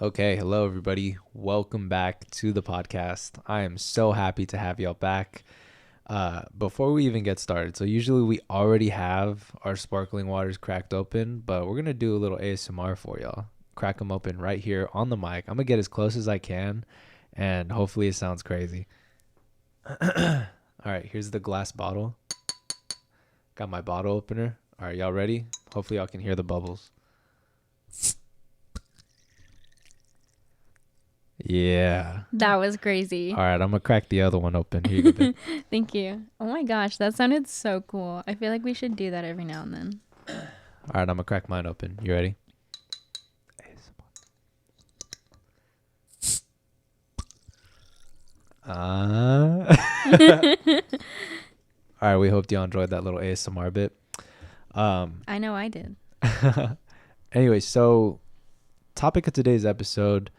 Okay, hello everybody. Welcome back to the podcast. I am so happy to have y'all back. Before we even get started, so usually we already have our sparkling waters cracked open, but we're gonna do a little ASMR for y'all. Crack them open right here on the mic. I'm gonna get as close as I can, and hopefully it sounds crazy. All right, here's the glass bottle. Got my bottle opener. All right, y'all ready? Hopefully y'all can hear the bubbles. Yeah. That was crazy. All right, I'm gonna crack the other one open. Here you go, babe. Thank you. Oh my gosh, that sounded so cool. I feel like we should do that every now and then. All right, I'm gonna crack mine open. You ready? All right, we hope y'all enjoyed that little ASMR bit. I know I did. Anyway, so topic of today's episode.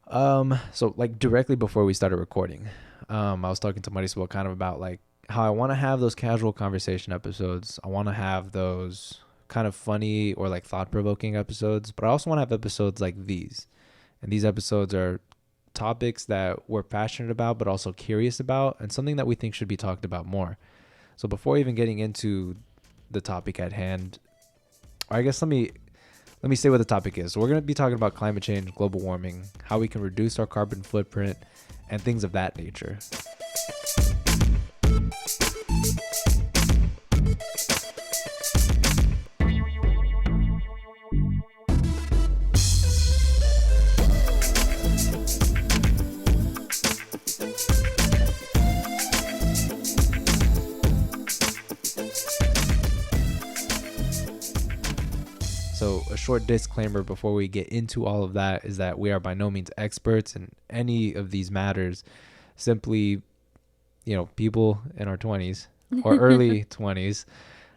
So like directly before we started recording, I was talking to Marisol kind of about like how I want to have those casual conversation episodes. I want to have those kind of funny or like thought-provoking episodes, but I also want to have episodes like these. And these episodes are topics that we're passionate about, but also curious about, and something that we think should be talked about more. So before even getting into the topic at hand, or I guess let me say what the topic is. So we're going to be talking about climate change, global warming, how we can reduce our carbon footprint, and things of that nature. So a short disclaimer before we get into all of that is that we are by no means experts in any of these matters. Simply, people in our 20s or early 20s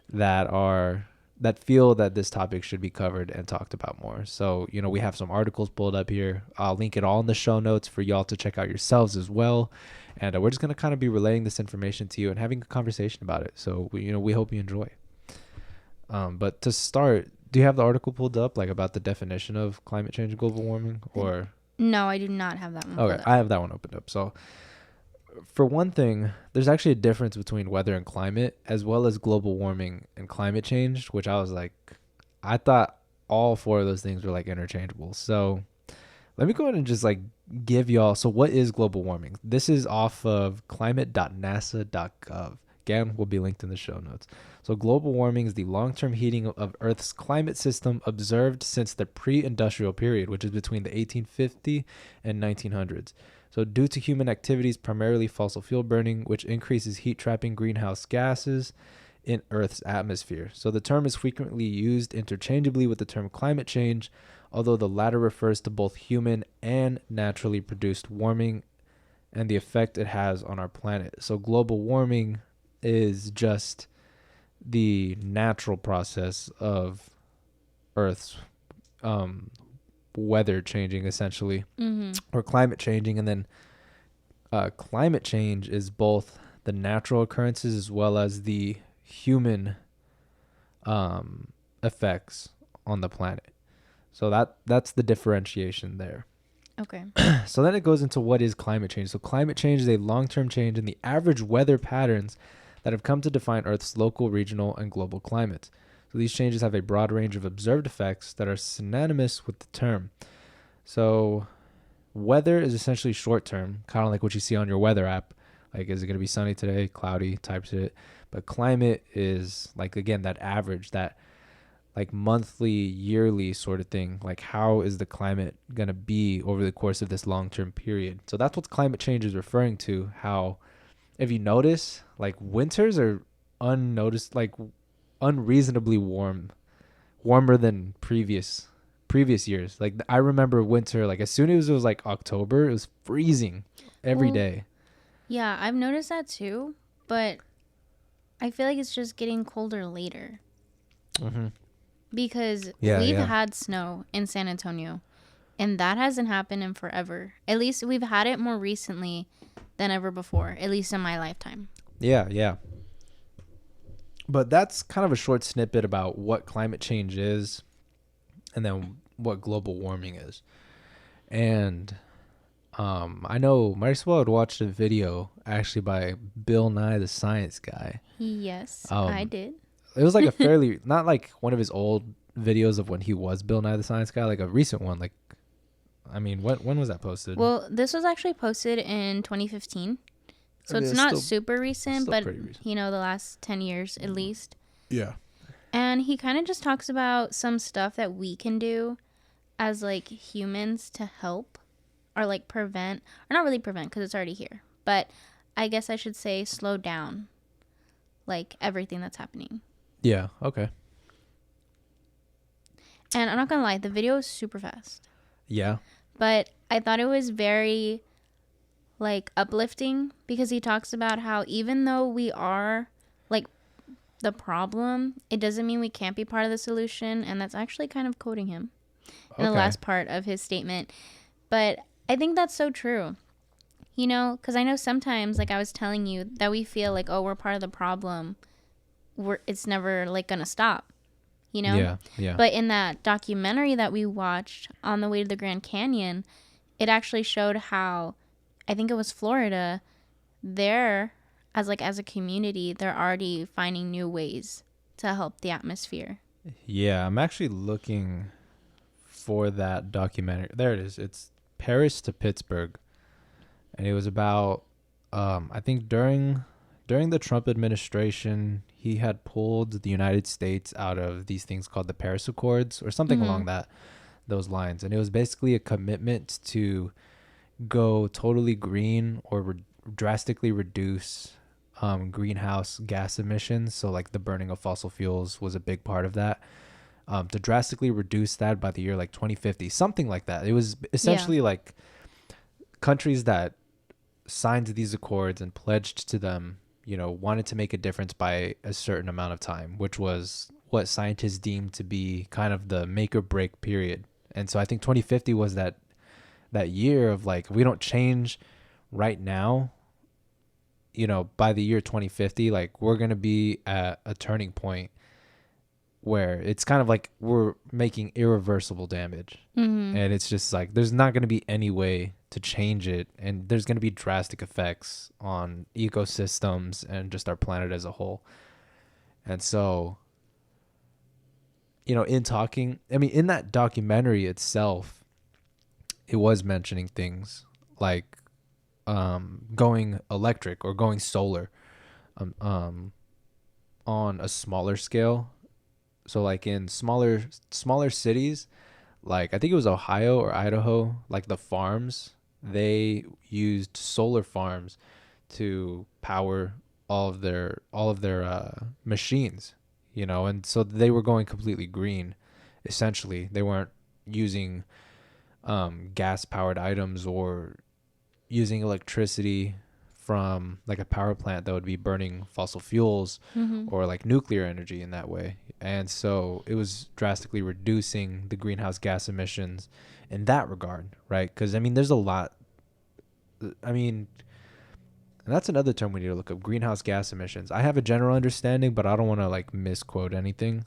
that feel that this topic should be covered and talked about more. So, we have some articles pulled up here. I'll link it all in the show notes for y'all to check out yourselves as well. And we're just going to kind of be relaying this information to you and having a conversation about it. So, we hope you enjoy. But to start, do you have the article pulled up, like about the definition of climate change and global warming, or? No, I do not have that one. Okay, I have that one opened up. So, for one thing, there's actually a difference between weather and climate, as well as global warming and climate change, which I thought all four of those things were like interchangeable. So, let me go ahead and just like give y'all. So, what is global warming? This is off of climate.nasa.gov. Again, will be linked in the show notes. So global warming is the long-term heating of Earth's climate system observed since the pre-industrial period, which is between the 1850 and 1900s. So due to human activities, primarily fossil fuel burning, which increases heat-trapping greenhouse gases in Earth's atmosphere. So the term is frequently used interchangeably with the term climate change, although the latter refers to both human and naturally produced warming and the effect it has on our planet. So global warming is just the natural process of Earth's weather changing, essentially, or climate changing. And then climate change is both the natural occurrences as well as the human effects on the planet. So that's the differentiation there. Okay. So then it goes into what is climate change. So climate change is a long-term change in the average weather patterns that have come to define Earth's local, regional, and global climates. So these changes have a broad range of observed effects that are synonymous with the term. So weather is essentially short-term, kind of like what you see on your weather app. Like, is it going to be sunny today, cloudy, type shit. But climate is, like, again, that average, that like monthly, yearly sort of thing. Like, how is the climate going to be over the course of this long-term period? So that's what climate change is referring to. How, if you notice, like winters are unreasonably warmer than previous years. Like I remember winter, like as soon as it was like October, it was freezing every day. Yeah, I've noticed that too, but I feel like it's just getting colder later. Because we've had snow in San Antonio, and that hasn't happened in forever. At least we've had it more recently than ever before, at least in my lifetime. Yeah. But that's kind of a short snippet about what climate change is, and then what global warming is. And I know Marisol had watched a video actually by Bill Nye the Science Guy. Yes, I Um, did. it was like a fairly not like one of his old videos of when he was Bill Nye the Science Guy, like a recent one. Like, I mean, when was that posted? Well, this was actually posted in 2015. So I mean, it's not super recent, still but pretty recent. the last 10 years at least. Yeah. And he kind of just talks about some stuff that we can do as like humans to help or like prevent, or not really prevent because it's already here, but I guess I should say slow down like everything that's happening. Yeah. Okay. And I'm not gonna lie, the video is super fast. Yeah. But I thought it was very like uplifting because he talks about how even though we are like the problem, it doesn't mean we can't be part of the solution. And that's actually kind of quoting him in the last part of his statement. But I think that's so true. Because I know sometimes, like I was telling you, that we feel like, oh, we're part of the problem. It's never like gonna stop. Yeah. But in that documentary that we watched on the way to the Grand Canyon, it actually showed how, I think it was Florida, they're as a community, they're already finding new ways to help the atmosphere. Yeah, I'm actually looking for that documentary. There it is. It's Paris to Pittsburgh. And it was about I think during the Trump administration, he had pulled the United States out of these things called the Paris Accords or something along those lines. And it was basically a commitment to go totally green or drastically reduce greenhouse gas emissions. So like the burning of fossil fuels was a big part of that. To drastically reduce that by the year like 2050, something like that. It was essentially like countries that signed these accords and pledged to them, wanted to make a difference by a certain amount of time, which was what scientists deemed to be kind of the make or break period. And so I think 2050 was that year of like, if we don't change right now, by the year 2050, like we're going to be at a turning point where it's kind of like we're making irreversible damage. And it's just like there's not going to be any way to change it, and there's going to be drastic effects on ecosystems and just our planet as a whole. And so in that documentary itself, it was mentioning things like going electric or going solar on a smaller scale. So like in smaller cities, like I think it was Ohio or Idaho, like the farms, they used solar farms to power all of their machines, and so they were going completely green. Essentially, they weren't using gas powered items or using electricity from like a power plant that would be burning fossil fuels or like nuclear energy in that way. And so it was drastically reducing the greenhouse gas emissions in that regard, right? Because there's a lot. And that's another term we need to look up: greenhouse gas emissions. I have a general understanding, but I don't want to like misquote anything.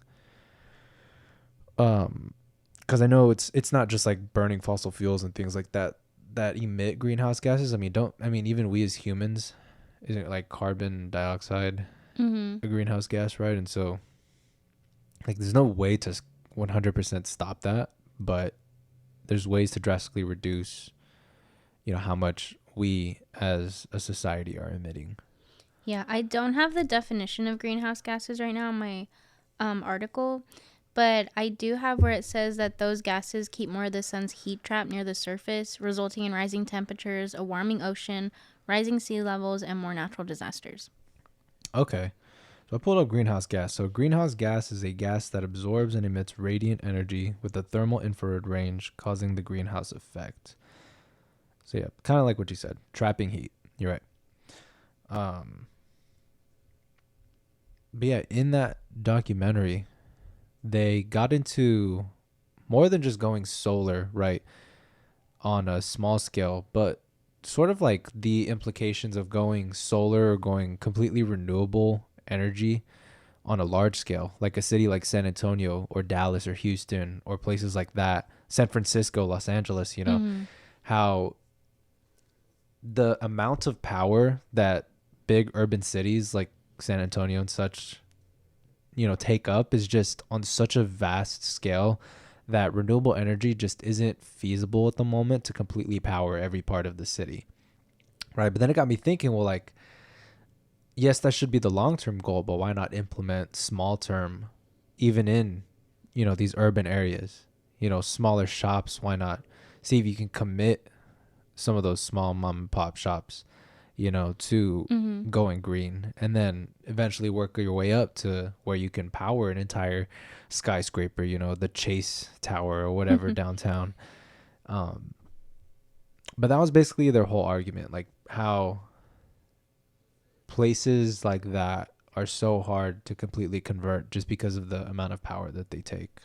Because I know it's not just like burning fossil fuels and things like that emit greenhouse gases. Even we as humans, isn't it like carbon dioxide a greenhouse gas, right? And so like there's no way to 100% stop that, but there's ways to drastically reduce how much we as a society are emitting. Yeah, I don't have the definition of greenhouse gases right now in my article, but I do have where it says that those gases keep more of the sun's heat trapped near the surface, resulting in rising temperatures, a warming ocean, rising sea levels, and more natural disasters. Okay. So I pulled up greenhouse gas. So greenhouse gas is a gas that absorbs and emits radiant energy with a thermal infrared range, causing the greenhouse effect. So yeah, kind of like what you said, trapping heat. You're right. But yeah, in that documentary, they got into more than just going solar, right, on a small scale, but sort of like the implications of going solar or going completely renewable energy on a large scale, like a city like San Antonio or Dallas or Houston or places like that, San Francisco, Los Angeles, you know, how the amount of power that big urban cities like San Antonio and such, you know, take up is just on such a vast scale that renewable energy just isn't feasible at the moment to completely power every part of the city. Right. But then it got me thinking, well, like, yes, that should be the long-term goal, but why not implement small term even in, you know, these urban areas, you know, smaller shops? Why not see if you can commit some of those small mom and pop shops, you know, to going green, and then eventually work your way up to where you can power an entire skyscraper, you know, the Chase Tower or whatever downtown. But that was basically their whole argument, like how places like that are so hard to completely convert just because of the amount of power that they take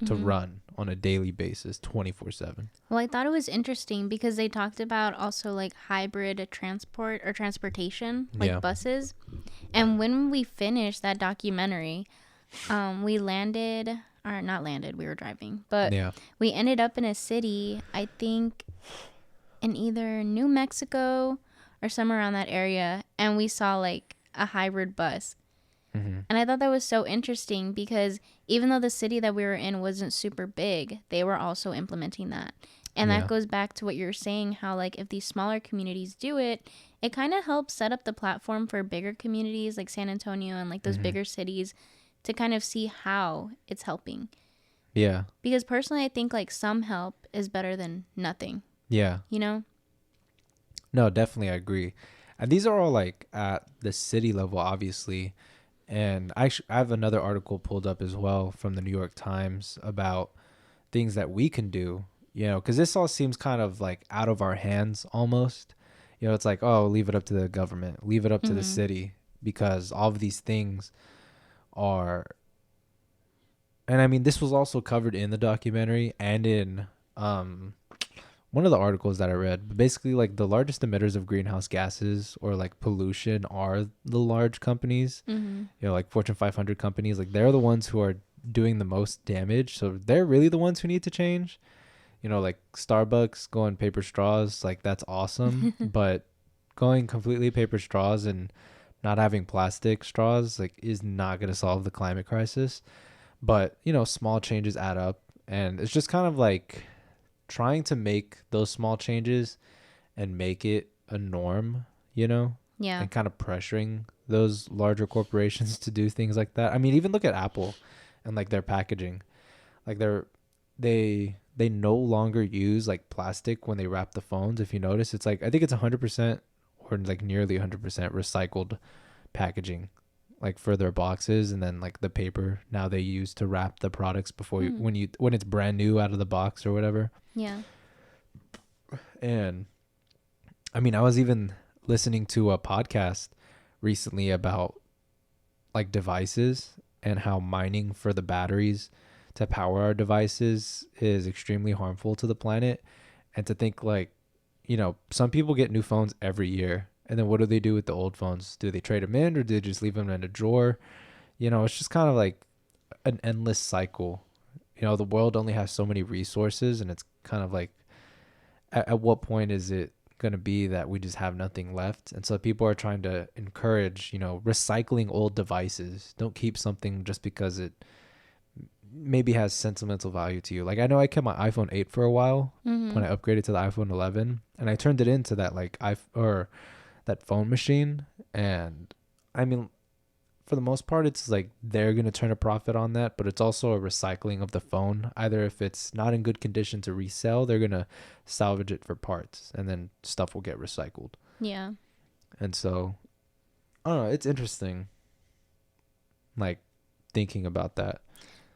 to run on a daily basis 24/7. Well, I thought it was interesting because they talked about also like hybrid transportation, like buses. And when we finished that documentary, we landed, or not landed, we were driving, but we ended up in a city, I think in either New Mexico or somewhere around that area, and we saw like a hybrid bus. And I thought that was so interesting because even though the city that we were in wasn't super big, they were also implementing that. And that goes back to what you're saying, how like if these smaller communities do it, it kind of helps set up the platform for bigger communities like San Antonio and like those bigger cities to kind of see how it's helping. Yeah. Because personally, I think like some help is better than nothing. Yeah. You know? No, definitely, I agree. And these are all like at the city level, obviously. And I have another article pulled up as well from the New York Times about things that we can do, you know, because this all seems kind of like out of our hands almost. You know, it's like, oh, leave it up to the government, leave it up to the city, because all of these things are. And I mean, this was also covered in the documentary and in one of the articles that I read. But basically, like the largest emitters of greenhouse gases or like pollution are the large companies, you know, like Fortune 500 companies. Like they're the ones who are doing the most damage. So they're really the ones who need to change. You know, like Starbucks going paper straws, like that's awesome. But going completely paper straws and not having plastic straws, like is not going to solve the climate crisis. But, you know, small changes add up. And it's just kind of like trying to make those small changes and make it a norm, you know? Yeah. And kind of pressuring those larger corporations to do things like that. I mean, even look at Apple and like their packaging. Like they no longer use like plastic when they wrap the phones. If you notice, it's like I think it's 100% or like nearly 100% recycled packaging, like for their boxes, and then like the paper now they use to wrap the products before when it's brand new out of the box or whatever. Yeah. And I mean, I was even listening to a podcast recently about like devices and how mining for the batteries to power our devices is extremely harmful to the planet. And to think like, you know, some people get new phones every year, and then what do they do with the old phones? Do they trade them in, or do they just leave them in a drawer? You know, it's just kind of like an endless cycle. You know, the world only has so many resources, and it's kind of like at what point is it going to be that we just have nothing left? And so people are trying to encourage, you know, recycling old devices. Don't keep something just because it maybe has sentimental value to you. Like I know I kept my iPhone 8 for a while when I upgraded to the iPhone 11, and I turned it into that like that phone machine. And I mean, for the most part, it's like they're going to turn a profit on that, but it's also a recycling of the phone. Either if it's not in good condition to resell, they're going to salvage it for parts, and then stuff will get recycled. Yeah. And so, I don't know, it's interesting, like, thinking about that.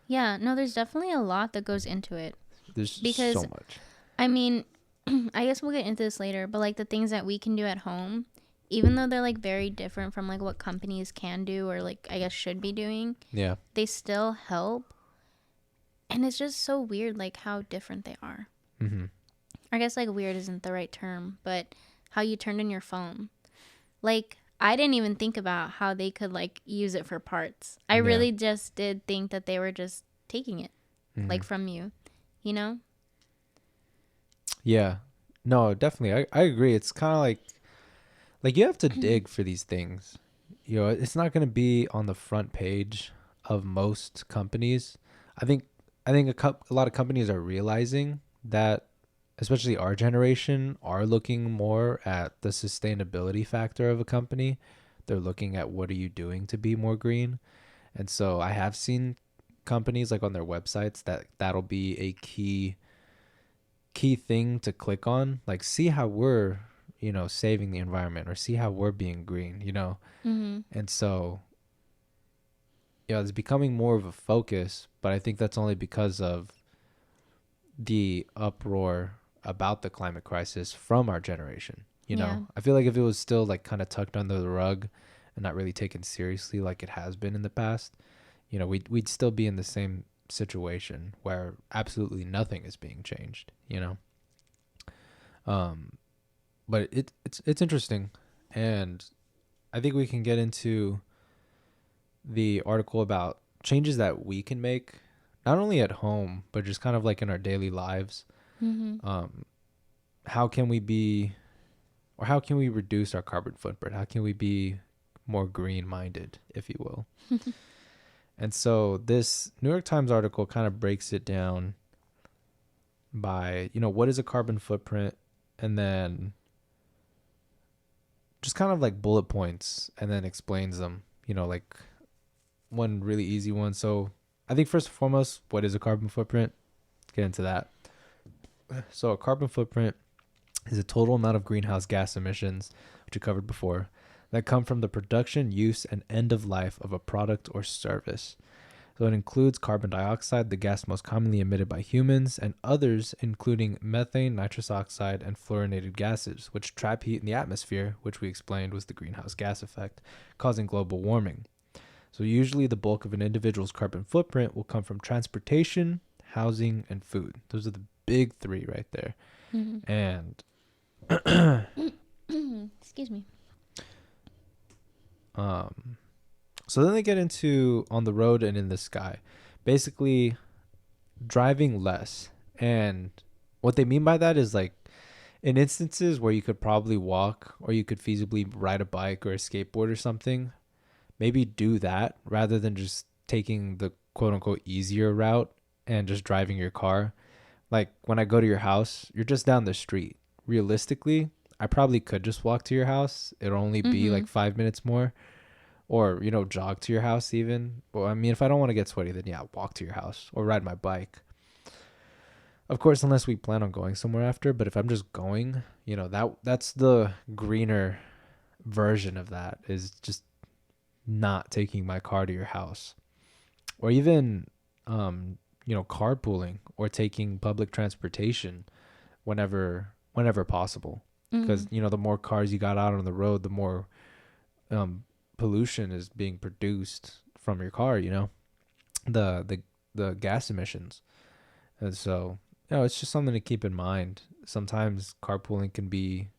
Yeah, no, there's definitely a lot that goes into it. There's so much. I mean, I guess we'll get into this later, but like the things that we can do at home, even though they're like very different from like what companies can do or like I guess should be doing, they still help. And it's just so weird like how different they are. I guess like weird isn't the right term, but how you turned in your phone. Like I didn't even think about how they could like use it for parts. I really just did think that they were just taking it like from you, you know? Yeah. No, definitely. I agree. It's kind of like you have to dig for these things. You know, it's not going to be on the front page of most companies. I think a lot of companies are realizing that, especially our generation, are looking more at the sustainability factor of a company. They're looking at what are you doing to be more green. And so I have seen companies like on their websites that'll be a key thing to click on, like see how we're, saving the environment or see how we're being green. Mm-hmm. And so, it's becoming more of a focus, but I think that's only because of the uproar about the climate crisis from our generation. Yeah. I feel like if it was still like kind of tucked under the rug and not really taken seriously like it has been in the past, we'd still be in the same situation where absolutely nothing is being changed. Um, but it's interesting, and I think we can get into the article about changes that we can make, not only at home but just kind of like in our daily lives. Mm-hmm. How can we be, or how can we reduce our carbon footprint? How can we be more green minded, if you will? And so this New York Times article kind of breaks it down by, what is a carbon footprint, and then just kind of like bullet points, and then explains them, like one really easy one. So I think first and foremost, what is a carbon footprint? Let's get into that. So a carbon footprint is a total amount of greenhouse gas emissions, which we covered before, that come from the production, use, and end of life of a product or service. So it includes carbon dioxide, the gas most commonly emitted by humans, and others, including methane, nitrous oxide, and fluorinated gases, which trap heat in the atmosphere, which we explained was the greenhouse gas effect, causing global warming. So usually the bulk of an individual's carbon footprint will come from transportation, housing, and food. Those are the big three right there. Mm-hmm. And Excuse me. So then they get into on the road and in the sky, basically driving less. And what they mean by that is like in instances where you could probably walk or you could feasibly ride a bike or a skateboard or something, maybe do that rather than just taking the quote unquote easier route and just driving your car. Like when I go to your house, you're just down the street. Realistically, I probably could just walk to your house. It'll only be Mm-hmm. like 5 minutes more, or jog to your house even. Well, I mean, if I don't want to get sweaty, then yeah, walk to your house or ride my bike. Of course, unless we plan on going somewhere after. But if I'm just going, that's the greener version of that, is just not taking my car to your house, or even carpooling or taking public transportation whenever possible, because Mm-hmm. the more cars you got out on the road, the more pollution is being produced from your car, the gas emissions. And so it's just something to keep in mind. Sometimes carpooling can be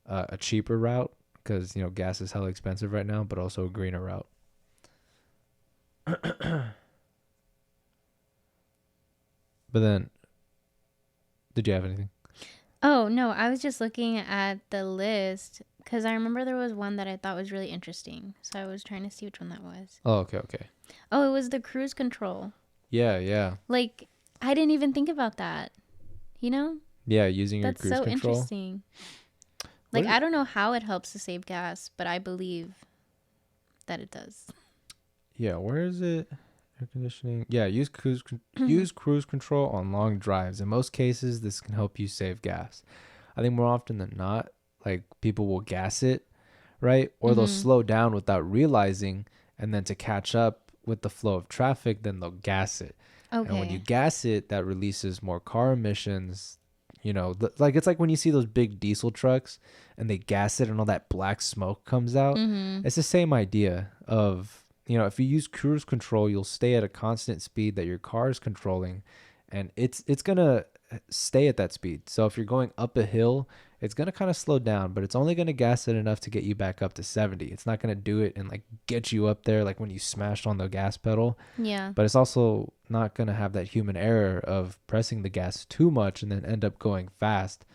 a cheaper route because gas is hella expensive right now, but also a greener route. But then, did you have anything? Oh, no, I was just looking at the list because I remember there was one that I thought was really interesting. So I was trying to see which one that was. Oh, okay. Oh, it was the cruise control. Yeah. Like, I didn't even think about that. You know? Yeah, using your That's cruise so control. interesting. Like, I don't know how it helps to save gas, but I believe that it does. Yeah, where is it? Air conditioning. Yeah, use cruise control on long drives. In most cases, this can help you save gas. I think more often than not, like people will gas it, right? Or they'll Mm-hmm. slow down without realizing, and then to catch up with the flow of traffic, then they'll gas it. And when you Okay. gas it, that releases more car emissions. Like it's like when you see those big diesel trucks and they gas it and all that black smoke comes out. Mm-hmm. It's the same idea of, if you use cruise control, you'll stay at a constant speed that your car is controlling, and it's going to stay at that speed. So if you're going up a hill it's going to kind of slow down, but it's only going to gas it enough to get you back up to 70. It's not going to do it and like get you up there like when you smashed on the gas pedal. Yeah. But it's also not going to have that human error of pressing the gas too much and then end up going fast.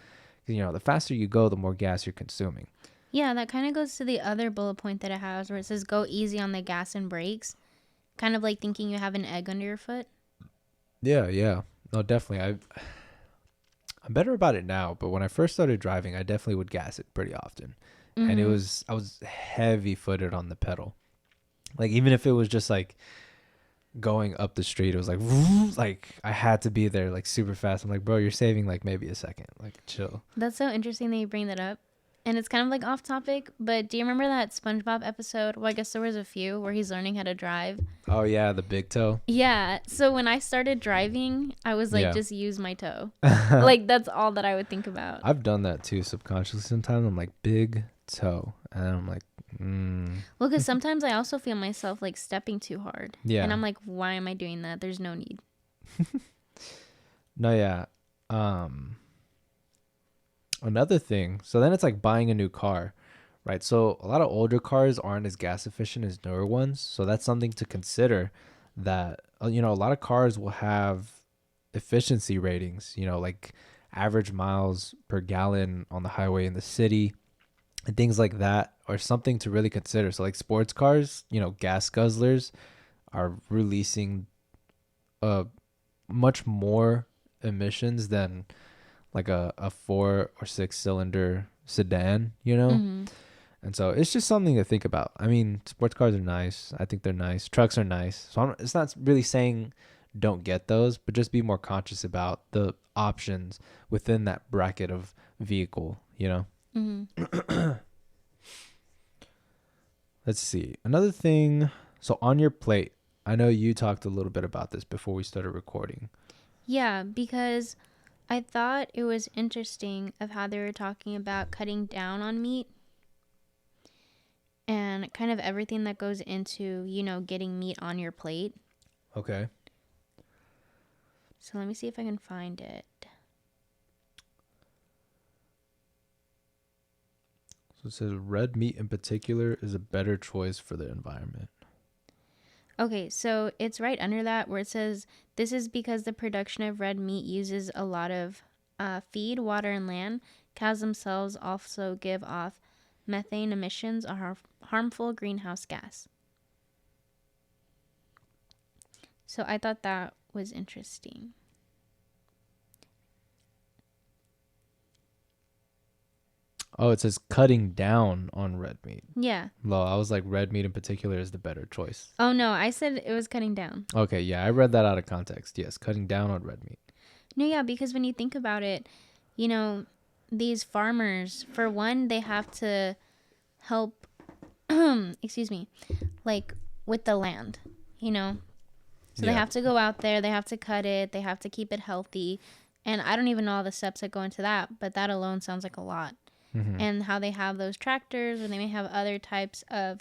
You know, the faster you go, the more gas you're consuming. Yeah, that kind of goes to the other bullet point that it has where it says go easy on the gas and brakes. Kind of like thinking you have an egg under your foot. Yeah, yeah. No, definitely. I'm better about it now, but when I first started driving, I definitely would gas it pretty often. And I was heavy footed on the pedal. Like even if it was just like going up the street, it was like I had to be there like super fast. I'm like, bro, you're saving like maybe a second. Like chill. That's so interesting that you bring that up. And it's kind of like off topic, but do you remember that SpongeBob episode? Well, I guess there was a few where he's learning how to drive. Oh yeah, the big toe. Yeah. So when I started driving, I was like, Yeah. just use my toe. Like that's all that I would think about. I've done that too subconsciously sometimes. I'm like, big toe. And I'm like, Well, because sometimes I also feel myself like stepping too hard. Yeah. And I'm like, why am I doing that? There's no need. No, yeah. Another thing, so then it's like buying a new car, right? So a lot of older cars aren't as gas efficient as newer ones. So that's something to consider that, you know, a lot of cars will have efficiency ratings, you know, like average miles per gallon on the highway in the city and things like that are something to really consider. So like sports cars, you know, gas guzzlers are releasing much more emissions than like a 4 or 6 cylinder sedan, you know? And so it's just something to think about. I mean, sports cars are nice. I think they're nice. Trucks are nice. So it's not really saying don't get those, but just be more conscious about the options within that bracket of vehicle, you know? Let's see. Another thing. So on your plate, I know you talked a little bit about this before we started recording. Yeah, because I thought it was interesting of how they were talking about cutting down on meat and kind of everything that goes into, you know, getting meat on your plate. Okay. So let me see if I can find it. So it says red meat in particular is a better choice for the environment. Okay, so it's right under that where it says this is because the production of red meat uses a lot of feed, water, and land. Cows themselves also give off methane emissions, a harmful greenhouse gas. So I thought that was interesting. Oh, it says cutting down on red meat. Yeah. Well, I was like, red meat in particular is the better choice. Oh, no, I said it was cutting down. Okay, yeah, I read that out of context. Yes, cutting down on red meat. No, yeah, because when you think about it, you know, these farmers, for one, they have to help, excuse me, like with the land, you know? So they have to go out there, they have to cut it, they have to keep it healthy. And I don't even know all the steps that go into that, but that alone sounds like a lot. And how they have those tractors, or they may have other types of,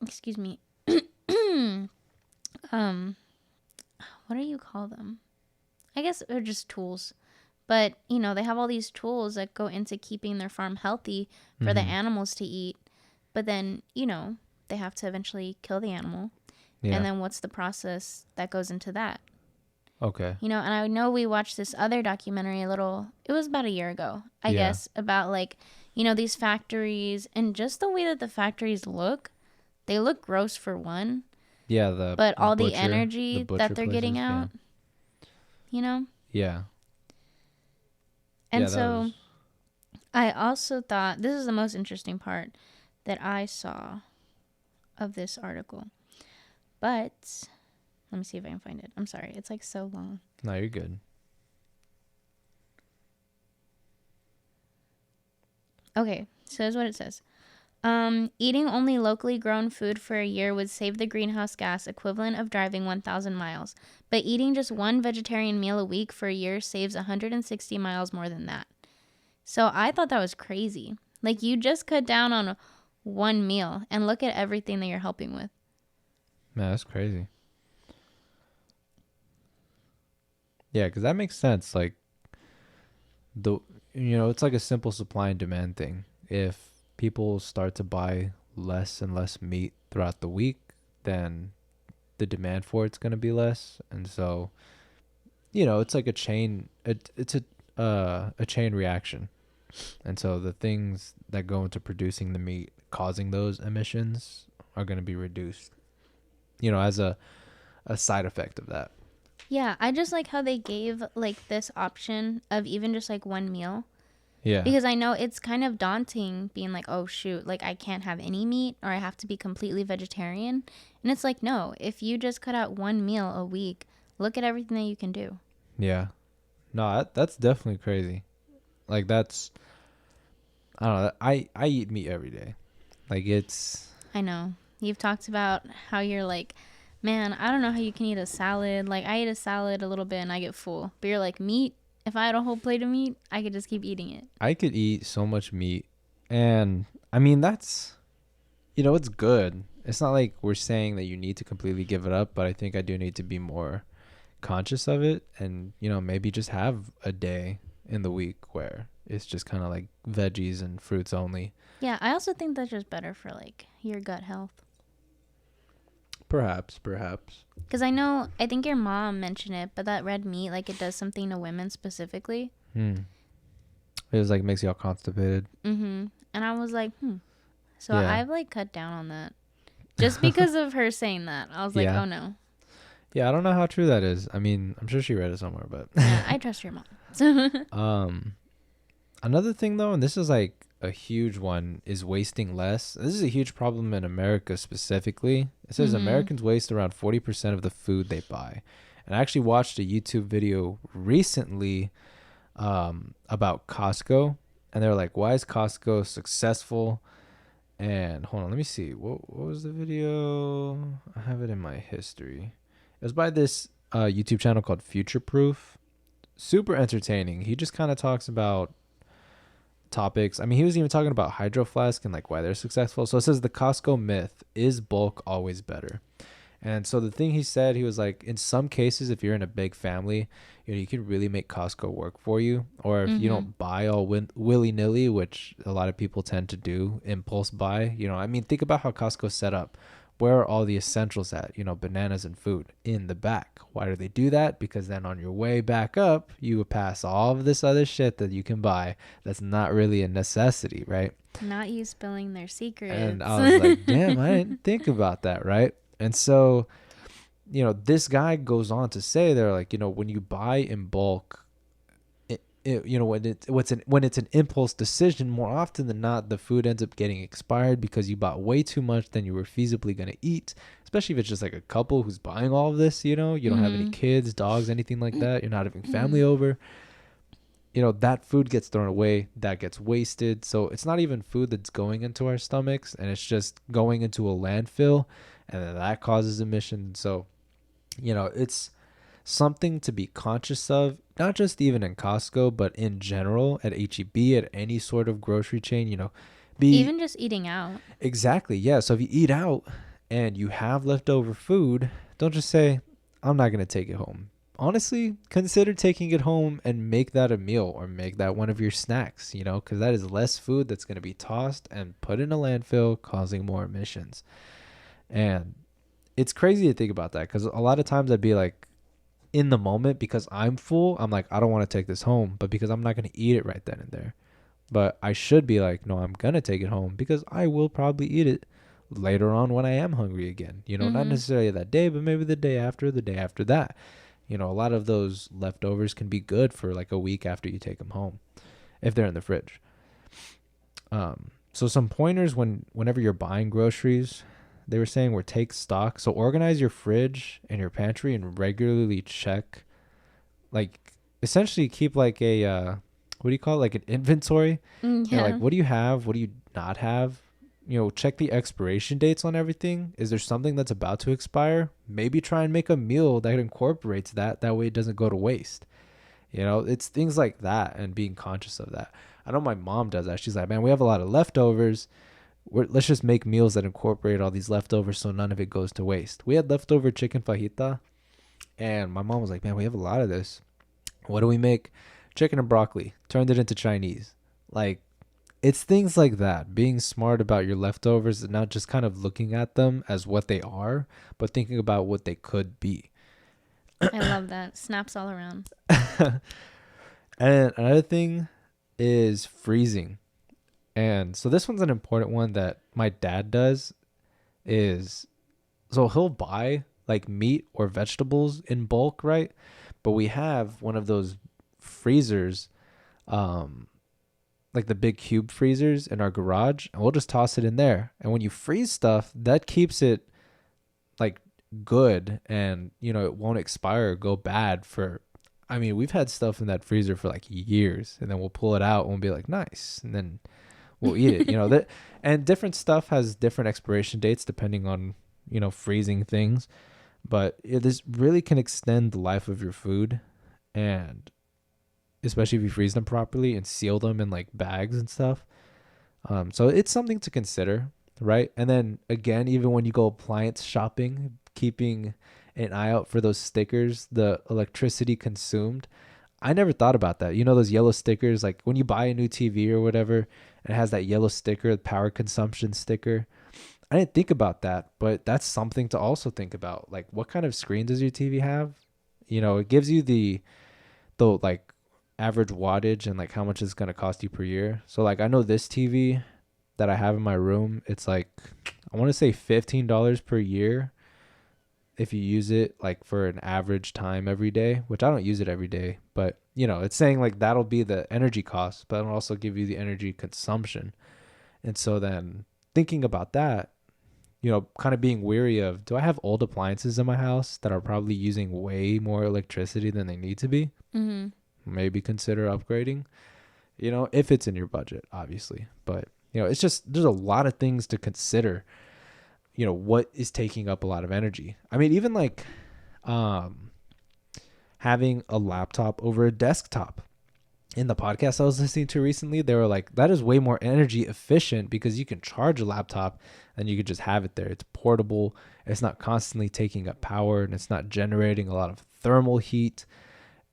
excuse me, what do you call them? I guess they're just tools. But, you know, they have all these tools that go into keeping their farm healthy for the animals to eat. But then, you know, they have to eventually kill the animal. Yeah. And then what's the process that goes into that? Okay. You know, and I know we watched this other documentary it was about a year ago, I guess, about like, you know, these factories and just the way that the factories look. They look gross for one. Yeah, but all the energy that they're getting out, you know? Yeah. And so I also thought this is the most interesting part that I saw of this article. But let me see if I can find it. I'm sorry. It's like so long. No, you're good. Okay. So here's what it says. Eating only locally grown food for a year would save the greenhouse gas equivalent of driving 1,000 miles. But eating just one vegetarian meal a week for a year saves 160 miles more than that. So I thought that was crazy. Like you just cut down on one meal and look at everything that you're helping with. Man, that's crazy. Yeah, because that makes sense. Like, it's like a simple supply and demand thing. If people start to buy less and less meat throughout the week, then the demand for it's going to be less. And so, it's like a chain. It's a chain reaction. And so the things that go into producing the meat causing those emissions are going to be reduced, as a side effect of that. Yeah, I just like how they gave like this option of even just like one meal. Yeah. Because I know it's kind of daunting being like, oh shoot, like I can't have any meat or I have to be completely vegetarian. And it's like, no, if you just cut out one meal a week, look at everything that you can do. Yeah. No, that's definitely crazy. Like I don't know. I eat meat every day. Like it's I know. You've talked about how you're like, man, I don't know how you can eat a salad. Like I eat a salad a little bit and I get full. But you're like, meat, if I had a whole plate of meat, I could just keep eating it. I could eat so much meat, and I mean that's it's good. It's not like we're saying that you need to completely give it up, but I think I do need to be more conscious of it, and maybe just have a day in the week where it's just kind of like veggies and fruits only. Yeah, I also think that's just better for like your gut health. Perhaps. Because I think your mom mentioned it, but that red meat, like it does something to women specifically. It was like makes you all constipated. Mm-hmm. And I was like, So Yeah. I've like cut down on that. Just because of her saying that. I was like, Yeah. oh no. Yeah, I don't know how true that is. I mean, I'm sure she read it somewhere, but Yeah, I trust your mom. Another thing though, and this is like a huge one, is wasting less. This is a huge problem in America specifically. It says Americans waste around 40% of the food they buy. And I actually watched a YouTube video recently about Costco, and they're like, why is Costco successful? And hold on, let me see. What was the video? I have it in my history. It was by this YouTube channel called Future Proof. Super entertaining. He just kind of talks about topics. I mean, he was even talking about Hydro Flask and like why they're successful. So it says the Costco myth, is bulk always better? And so the thing he said, he was like, in some cases, if you're in a big family, you can really make Costco work for you. Or if you don't buy all willy-nilly, which a lot of people tend to do, impulse buy. I mean, think about how Costco's set up. Where are all the essentials at? Bananas and food in the back. Why do they do that? Because then on your way back up, you pass all of this other shit that you can buy that's not really a necessity, right? Not you spilling their secrets. And I was like, damn, I didn't think about that, right? And so, this guy goes on to say, they're like, when you buy in bulk, when it's an impulse decision, more often than not, the food ends up getting expired because you bought way too much than you were feasibly going to eat, especially if it's just like a couple who's buying all of this, you don't have any kids, dogs, anything like that. You're not having family over. That food gets thrown away, that gets wasted. So it's not even food that's going into our stomachs, and it's just going into a landfill, and then that causes emissions. So, it's something to be conscious of, not just even in Costco, but in general at H-E-B, at any sort of grocery chain, even just eating out. Exactly. Yeah. So if you eat out and you have leftover food, don't just say, I'm not going to take it home. Honestly, consider taking it home and make that a meal or make that one of your snacks, because that is less food that's going to be tossed and put in a landfill, causing more emissions. And it's crazy to think about that, because a lot of times I'd be like, in the moment, because I'm full, I'm like, I don't want to take this home, but because I'm not going to eat it right then and there. But I should be like, no, I'm going to take it home because I will probably eat it later on when I am hungry again. Not necessarily that day, but maybe the day after that. A lot of those leftovers can be good for like a week after you take them home, if they're in the fridge. So some pointers whenever you're buying groceries, they were saying were take stock. So organize your fridge and your pantry and regularly check, like essentially keep like a, what do you call it? Like an inventory. Yeah. Like, what do you have? What do you not have? Check the expiration dates on everything. Is there something that's about to expire? Maybe try and make a meal that incorporates that. That way it doesn't go to waste. It's things like that and being conscious of that. I know my mom does that. She's like, man, we have a lot of leftovers. Let's just make meals that incorporate all these leftovers so none of it goes to waste. We had leftover chicken fajita, and my mom was like, man, we have a lot of this. What do we make? chicken and broccoli, turned it into Chinese. Like, it's things like that. Being smart about your leftovers and not just kind of looking at them as what they are, but thinking about what they could be. I love that. Snaps all around. And another thing is freezing. And so this one's an important one that my dad does is, so he'll buy like meat or vegetables in bulk, right? But we have one of those freezers, like the big cube freezers in our garage, and we'll just toss it in there. And when you freeze stuff, that keeps it like good, and it won't expire or go bad for, I mean, we've had stuff in that freezer for like years, and then we'll pull it out and we'll be like, nice, and then we'll eat it. That, and different stuff has different expiration dates depending on freezing things, but this really can extend the life of your food, and especially if you freeze them properly and seal them in like bags and stuff. So it's something to consider, right? And then again, even when you go appliance shopping, keeping an eye out for those stickers, the electricity consumed. I never thought about that. Those yellow stickers, like when you buy a new TV or whatever, it has that yellow sticker, the power consumption sticker. I didn't think about that, but that's something to also think about. Like, what kind of screen does your TV have? It gives you the like average wattage and like how much it's going to cost you per year. So like, I know this TV that I have in my room, it's like, I want to say $15 per year if you use it like for an average time every day, which I don't use it every day, but it's saying like that'll be the energy cost, but it'll also give you the energy consumption. And so then thinking about that, kind of being weary of, do I have old appliances in my house that are probably using way more electricity than they need to be? Mm-hmm. Maybe consider upgrading, if it's in your budget, obviously. But, it's just, there's a lot of things to consider, what is taking up a lot of energy. I mean, even like having a laptop over a desktop. In the podcast I was listening to recently, they were like, that is way more energy efficient because you can charge a laptop and you could just have it there. It's portable. It's not constantly taking up power, and it's not generating a lot of thermal heat.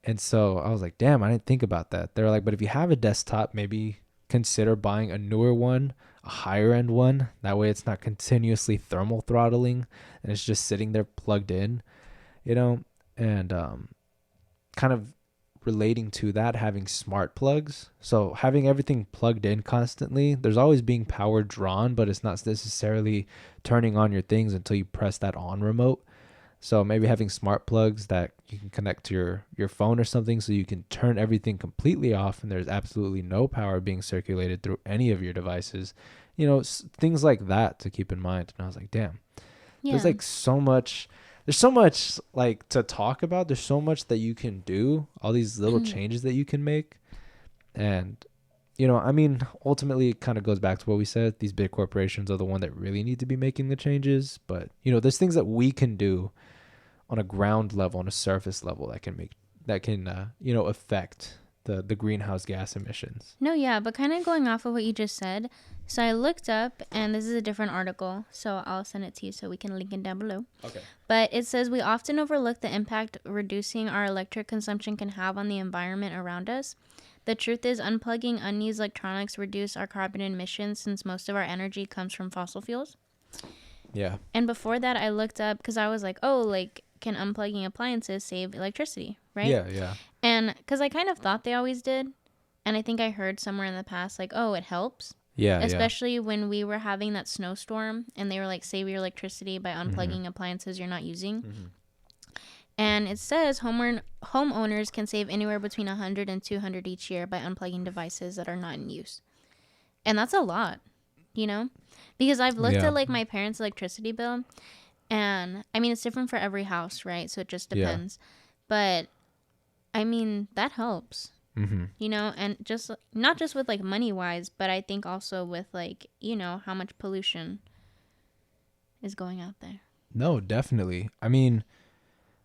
And so I was like, damn, I didn't think about that. They were like, but if you have a desktop, maybe consider buying a newer one, a higher end one. That way it's not continuously thermal throttling and it's just sitting there plugged in, and kind of relating to that, having smart plugs. So having everything plugged in constantly, there's always being power drawn, but it's not necessarily turning on your things until you press that on remote. So maybe having smart plugs that you can connect to your phone or something, so you can turn everything completely off and there's absolutely no power being circulated through any of your devices. Things like that to keep in mind. And I was like, damn, there's like so much like to talk about. There's so much that you can do, all these little changes that you can make. And, I mean, ultimately it kind of goes back to what we said. These big corporations are the one that really need to be making the changes. But, there's things that we can do on a ground level, on a surface level that can affect the greenhouse gas emissions. No, yeah, but kind of going off of what you just said. So I looked up, and this is a different article, so I'll send it to you so we can link it down below. Okay. But it says we often overlook the impact reducing our electric consumption can have on the environment around us. The truth is, unplugging unused electronics reduce our carbon emissions since most of our energy comes from fossil fuels. Yeah. And before that, I looked up because I was like, oh, like, can unplugging appliances save electricity, right? Yeah. And because I kind of thought they always did. And I think I heard somewhere in the past, like, oh, it helps. Yeah. Especially when we were having that snowstorm and they were like, save your electricity by unplugging appliances you're not using. And it says homeowners can save anywhere between 100 and 200 each year by unplugging devices that are not in use. And that's a lot, because I've looked at like my parents' electricity bill, and I mean, it's different for every house, right? So it just depends. But I mean, that helps. And just not just with like money wise, but I think also with like, how much pollution is going out there. No, definitely. I mean,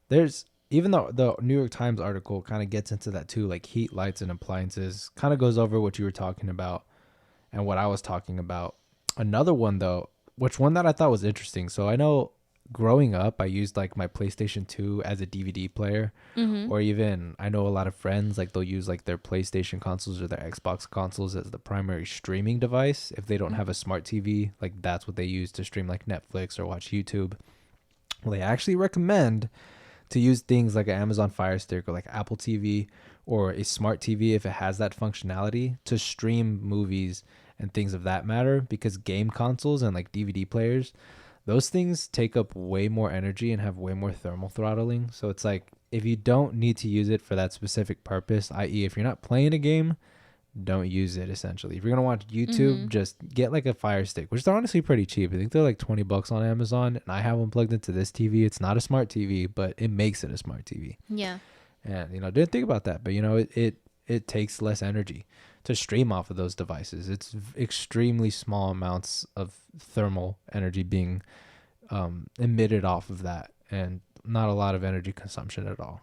there's, even though the New York Times article kind of gets into that too, like heat, lights, and appliances, kind of goes over what you were talking about and what I was talking about. Another one though, which one that I thought was interesting. So I know growing up, I used like my PlayStation 2 as a DVD player, or even I know a lot of friends like they'll use like their PlayStation consoles or their Xbox consoles as the primary streaming device if they don't have a smart TV. Like that's what they use to stream like Netflix or watch YouTube. Well, they actually recommend to use things like an Amazon Fire Stick or like Apple TV or a smart TV if it has that functionality to stream movies and things of that matter, because game consoles and like DVD players, those things take up way more energy and have way more thermal throttling. So it's like if you don't need to use it for that specific purpose, i.e. if you're not playing a game, don't use it essentially. If you're going to watch YouTube, just get like a Fire Stick, which they're honestly pretty cheap. I think they're like $20 on Amazon, and I have one plugged into this TV. It's not a smart TV, but it makes it a smart TV. Yeah. And, didn't think about that, but it takes less energy to stream off of those devices. It's extremely small amounts of thermal energy being emitted off of that, and not a lot of energy consumption at all.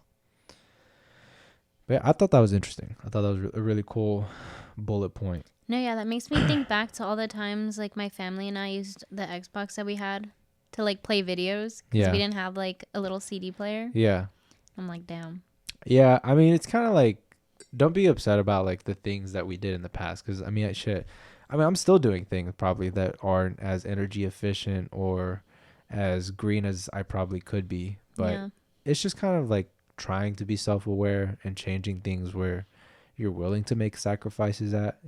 But yeah, I thought that was interesting. I thought that was a really cool bullet point. No, yeah, that makes me think back to all the times like my family and I used the Xbox that we had to like play videos because we didn't have like a little CD player. Yeah. I'm like, damn. Yeah, I mean, it's kind of like, don't be upset about like the things that we did in the past, because I'm still doing things probably that aren't as energy efficient or as green as I probably could be, but it's just kind of like trying to be self-aware and changing things where you're willing to make sacrifices at.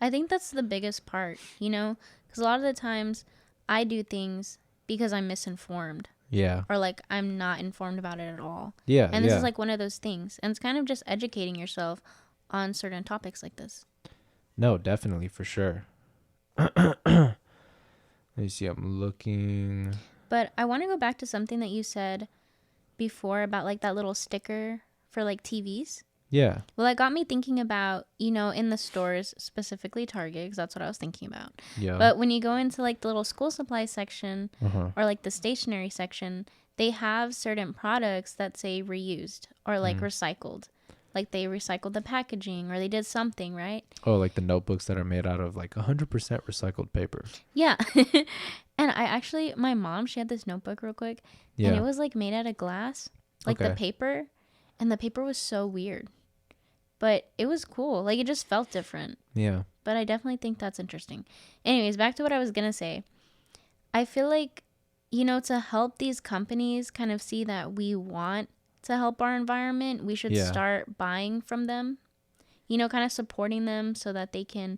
I think that's the biggest part, because a lot of the times I do things because I'm misinformed. Yeah. Or like I'm not informed about it at all. Yeah. And this is like one of those things. And it's kind of just educating yourself on certain topics like this. No, definitely, for sure. Let me see. I'm looking. But I want to go back to something that you said before about like that little sticker for like TVs. Yeah. Well, that got me thinking about, in the stores, specifically Target, because that's what I was thinking about. Yeah. But when you go into like the little school supply section or like the stationery section, they have certain products that say reused or like recycled. Like they recycled the packaging or they did something, right? Oh, like the notebooks that are made out of like 100% recycled paper. Yeah. And my mom, she had this notebook real quick. Yeah. And it was like made out of glass, like the paper. And the paper was so weird. But it was cool. Like, it just felt different. Yeah. But I definitely think that's interesting. Anyways, back to what I was going to say. I feel like, to help these companies kind of see that we want to help our environment, we should start buying from them. Kind of supporting them so that they can,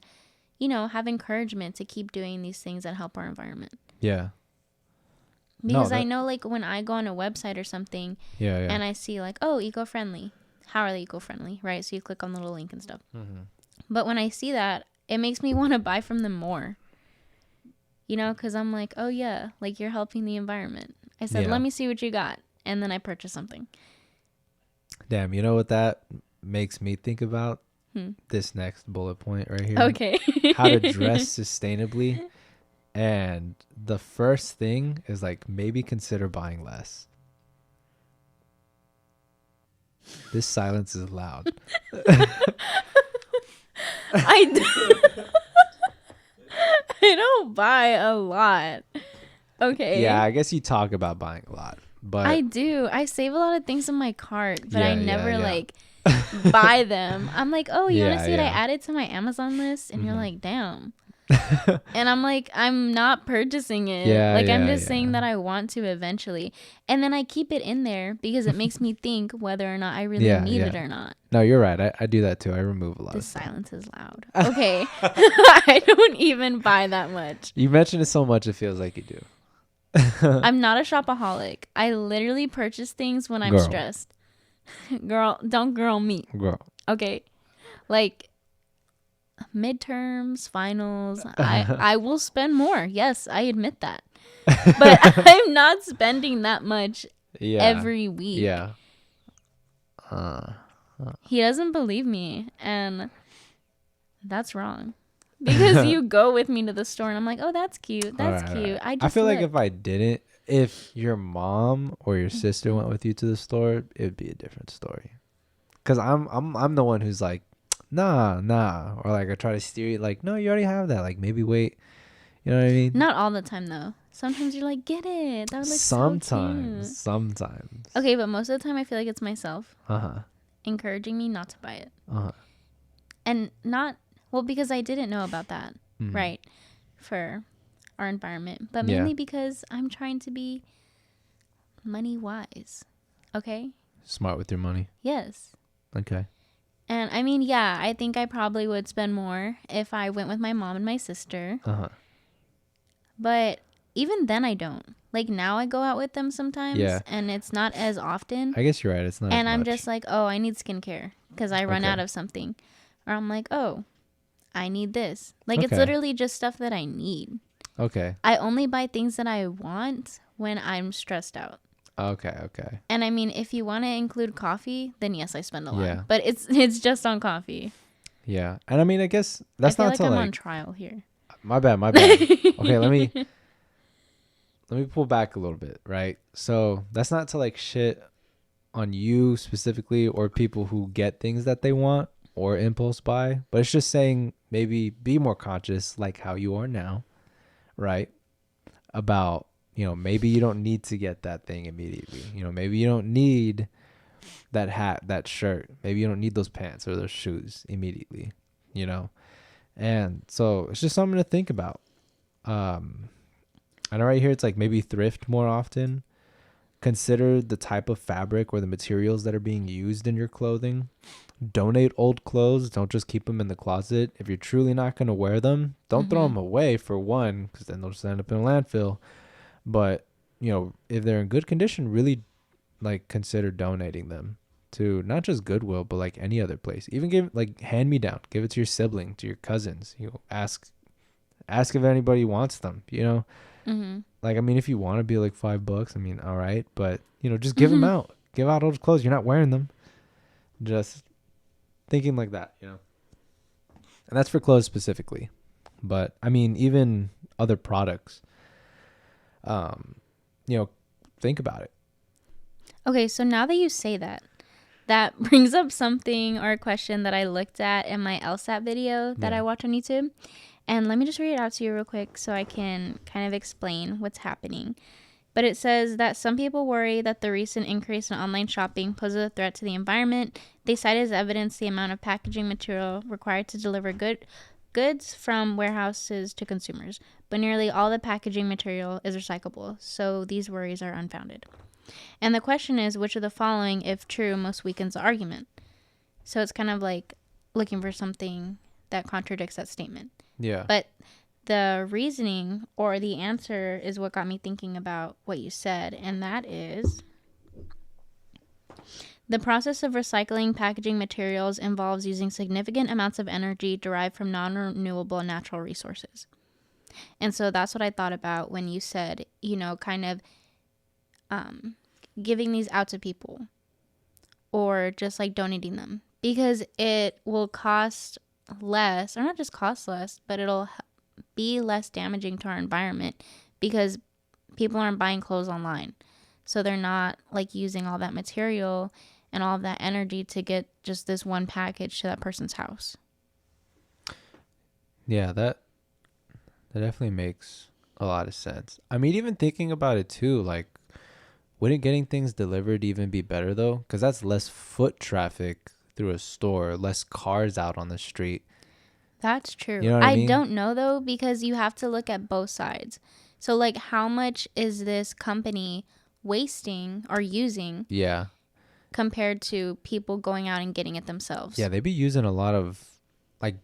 have encouragement to keep doing these things that help our environment. Yeah. Because I know, like, when I go on a website or something and I see, like, oh, eco-friendly. How are they eco-friendly, right? So you click on the little link and stuff. But when I see that, it makes me want to buy from them more. Because I'm like, oh, yeah, like you're helping the environment. I said, let me see what you got. And then I purchase something. Damn, you know what that makes me think about? This next bullet point right here. Okay. How to dress sustainably. And the first thing is like maybe consider buying less. This silence is loud. I don't buy a lot. Okay. Yeah, I guess you talk about buying a lot, but I do. I save a lot of things in my cart, but I never like buy them. I'm like, oh, you want to see what I added to my Amazon list? And you're like, damn. And I'm like, I'm not purchasing it. I'm just saying that I want to eventually. And then I keep it in there because it makes me think whether or not I really need it or not. No, you're right. I do that too. I remove a lot of stuff. Silence is loud. Okay. I don't even buy that much. You mention it so much it feels like you do. I'm not a shopaholic. I literally purchase things when I'm stressed. Girl, don't girl me. Girl. Okay. Like midterms, finals, I will spend more. Yes, I admit that. But I'm not spending that much every week. Yeah. He doesn't believe me, and that's wrong. Because you go with me to the store and I'm like, oh, that's cute. That's cute. I feel like if your mom or your sister went with you to the store, it would be a different story. Cause I'm the one who's like, nah, or like I try to steer you like, no, you already have that. Like maybe wait. You know what I mean? Not all the time though. Sometimes you're like, get it. That looks Sometimes. so cute. Okay, but most of the time I feel like it's myself encouraging me not to buy it. And not, well, because I didn't know about that, right, for our environment. But mainly because I'm trying to be money wise. Okay? Smart with your money. Yes. Okay. And I mean, yeah, I think I probably would spend more if I went with my mom and my sister. But even then I don't. Like now I go out with them sometimes and it's not as often. I guess you're right. It's not and as I'm much. just like, oh, I need skincare because I run out of something. Or I'm like, oh, I need this. Like it's literally just stuff that I need. Okay. I only buy things that I want when I'm stressed out. Okay. And I mean, if you want to include coffee, then yes, I spend a lot. Yeah. But it's just on coffee. Yeah. And I mean, I guess that's not to I'm on trial here. My bad. Okay, let me pull back a little bit, right? So that's not to like shit on you specifically or people who get things that they want or impulse buy, but it's just saying maybe be more conscious like how you are now, right? About, maybe you don't need to get that thing immediately. Maybe you don't need that hat, that shirt. Maybe you don't need those pants or those shoes immediately, And so it's just something to think about. I know right here it's like maybe thrift more often. Consider the type of fabric or the materials that are being used in your clothing. Donate old clothes. Don't just keep them in the closet. If you're truly not going to wear them, don't throw them away, for one, because then they'll just end up in a landfill. But, if they're in good condition, really like consider donating them to not just Goodwill, but like any other place. Even give like hand me down. Give it to your sibling, to your cousins. Ask if anybody wants them. Like, I mean, if you want to be like $5, I mean, all right, but just give them out. Give out old clothes. You're not wearing them. Just thinking like that, And that's for clothes specifically. But I mean, even other products. Think about it. Okay, so now that you say that, that brings up something or a question that I looked at in my LSAT video that I watch on YouTube. And let me just read it out to you real quick so I can kind of explain what's happening. But it says that some people worry that the recent increase in online shopping poses a threat to the environment. They cite as evidence the amount of packaging material required to deliver goods from warehouses to consumers. But nearly all the packaging material is recyclable, so these worries are unfounded. And the question is, which of the following, if true, most weakens the argument? So it's kind of like looking for something that contradicts that statement. Yeah. But the reasoning or the answer is what got me thinking about what you said, and that is the process of recycling packaging materials involves using significant amounts of energy derived from non-renewable natural resources. And so that's what I thought about when you said, kind of giving these out to people or just like donating them, because it will cost less, or not just cost less, but it'll be less damaging to our environment because people aren't buying clothes online. So they're not like using all that material and all of that energy to get just this one package to that person's house. Yeah, that definitely makes a lot of sense. I mean, even thinking about it too, like, wouldn't getting things delivered even be better though? Because that's less foot traffic through a store, less cars out on the street. That's true. You know what I mean? Don't know though, because you have to look at both sides. So like, how much is this company wasting or using? Yeah. Compared to people going out and getting it themselves. Yeah, they be using a lot of, like,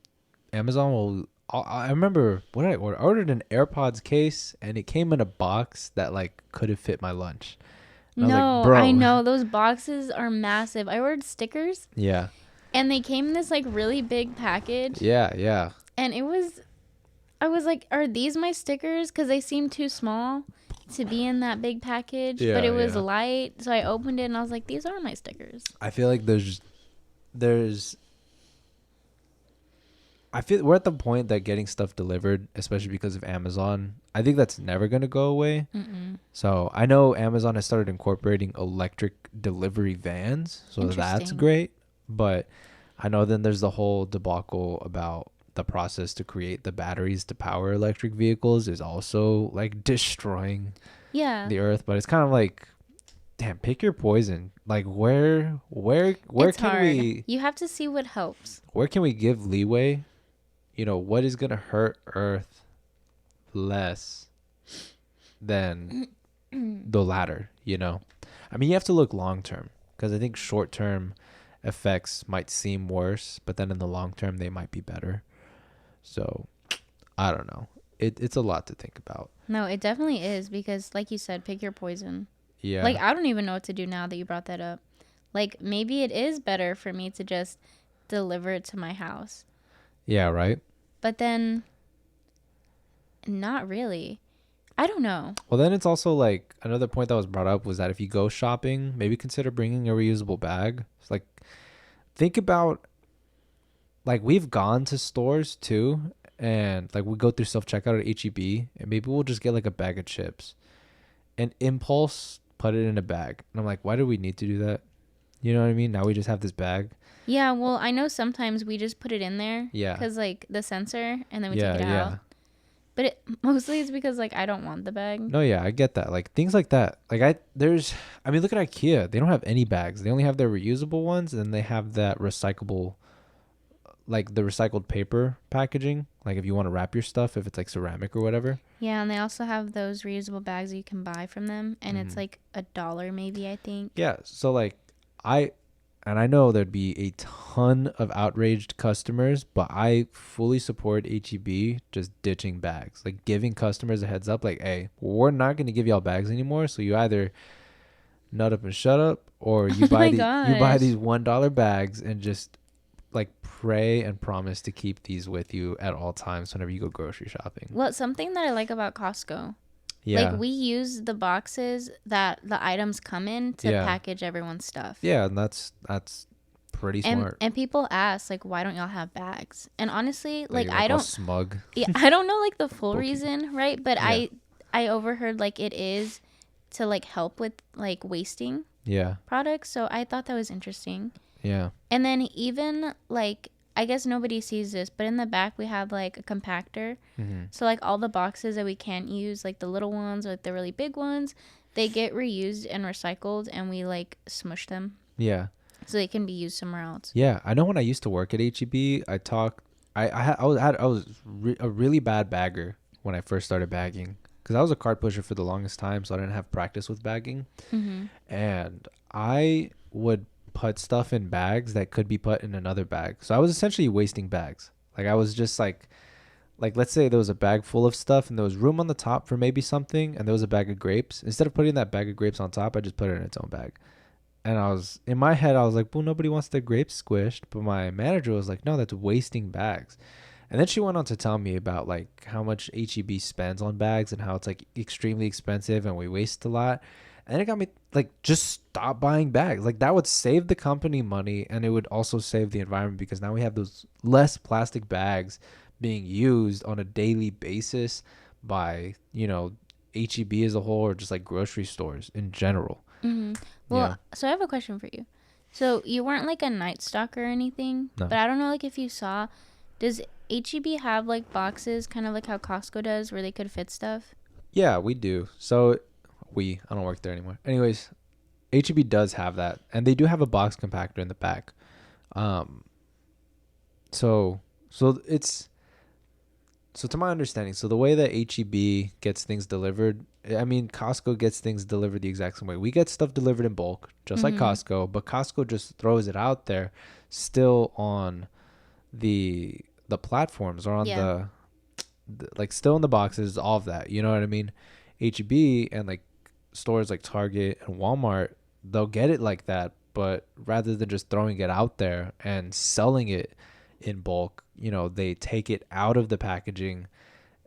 Amazon will. I remember what I ordered. I ordered an AirPods case, and it came in a box that like could have fit my lunch. And no, like, bro. I know those boxes are massive. I ordered stickers. Yeah. And they came in this like really big package. Yeah. And I was like, are these my stickers? Because they seemed too small to be in that big package. But it was light. So I opened it and I was like, these are my stickers. I feel like I feel we're at the point that getting stuff delivered, especially because of Amazon, I think that's never going to go away. So I know Amazon has started incorporating electric delivery vans. So that's great. But I know then there's the whole debacle about the process to create the batteries to power electric vehicles is also like destroying Yeah. the earth. But it's kind of like, damn, pick your poison. Like where It's can hard. we You have to see what helps. where can we give leeway? You know, what is gonna hurt Earth less than the latter? You know, I mean, you have to look long term because I think short term effects might seem worse, but then in the long term they might be better. So I don't know. It's a lot to think about. No, it definitely is because, like you said, pick your poison. Yeah. Like, I don't even know what to do now that you brought that up. Like, maybe it is better for me to just deliver it to my house. Yeah, right. But then, not really. I don't know. Well, then it's also like another point that was brought up was that if you go shopping, maybe consider bringing a reusable bag. It's like, think about, like, we've gone to stores too, and like we go through self checkout at HEB, and maybe we'll just get like a bag of chips and impulse put it in a bag. And I'm like, why do we need to do that? You know what I mean? Now we just have this bag. Yeah, well, I know sometimes we just put it in there. Yeah. Because, like, the sensor, and then we Yeah, take it yeah. out. But it mostly it's because, like, I don't want the bag. No, yeah, I get that. Like things like that. Like I mean, look at IKEA. They don't have any bags. They only have their reusable ones, and they have that recyclable, like the recycled paper packaging. Like if you want to wrap your stuff, if it's like ceramic or whatever. Yeah, and they also have those reusable bags you can buy from them, and it's Mhm. like $1 maybe, I think. Yeah. So like I know there'd be a ton of outraged customers, but I fully support HEB just ditching bags, like giving customers a heads up, like, hey, we're not going to give y'all bags anymore. So you either nut up and shut up, or you Oh buy my you buy gosh. these $1 bags and just like pray and promise to keep these with you at all times whenever you go grocery shopping. Well, something that I like about Costco, Yeah. like we use the boxes that the items come in to Yeah. package everyone's stuff. Yeah, and that's pretty smart. And people ask like, why don't y'all have bags? And honestly, like You're I all don't, smug. yeah, I don't know like the full Pokey. reason, right? But Yeah. I overheard like it is to like help with like wasting Yeah. products. So I thought that was interesting. Yeah. And then even like I guess nobody sees this, but in the back we have like a compactor. Mm-hmm. So like all the boxes that we can't use, like the little ones or like the really big ones, they get reused and recycled, and we like smush them Yeah. so they can be used somewhere else. Yeah. I know when I used to work at HEB, I was a really bad bagger when I first started bagging because I was a cart pusher for the longest time, so I didn't have practice with bagging, Mm-hmm. and I would put stuff in bags that could be put in another bag. So I was essentially wasting bags. Like I was just like let's say there was a bag full of stuff and there was room on the top for maybe something, and there was a bag of grapes. Instead of putting that bag of grapes on top, I just put it in its own bag. And I was in my head, I was like, well, nobody wants their grapes squished. But my manager was like, no, that's wasting bags. And then she went on to tell me about like how much HEB spends on bags and how it's like extremely expensive and we waste a lot. And it got me like, just stop buying bags. Like that would save the company money, and it would also save the environment because now we have those less plastic bags being used on a daily basis by, HEB as a whole, or just like grocery stores in general. Mm-hmm. Well, Yeah. so I have a question for you. So you weren't like a night stalker or anything, No. but I don't know like if you saw, does HEB have like boxes kind of like how Costco does where they could fit stuff? Yeah, we do. So I don't work there anymore. Anyways, HEB does have that, and they do have a box compactor in the back. So it's so to my understanding, so the way that HEB gets things delivered, I mean, Costco gets things delivered the exact same way. We get stuff delivered in bulk, just like Mhm. Costco, but Costco just throws it out there, still on the platforms or on Yeah. the like still in the boxes, all of that. You know what I mean? HEB and like stores like Target and Walmart, they'll get it like that, but rather than just throwing it out there and selling it in bulk, they take it out of the packaging,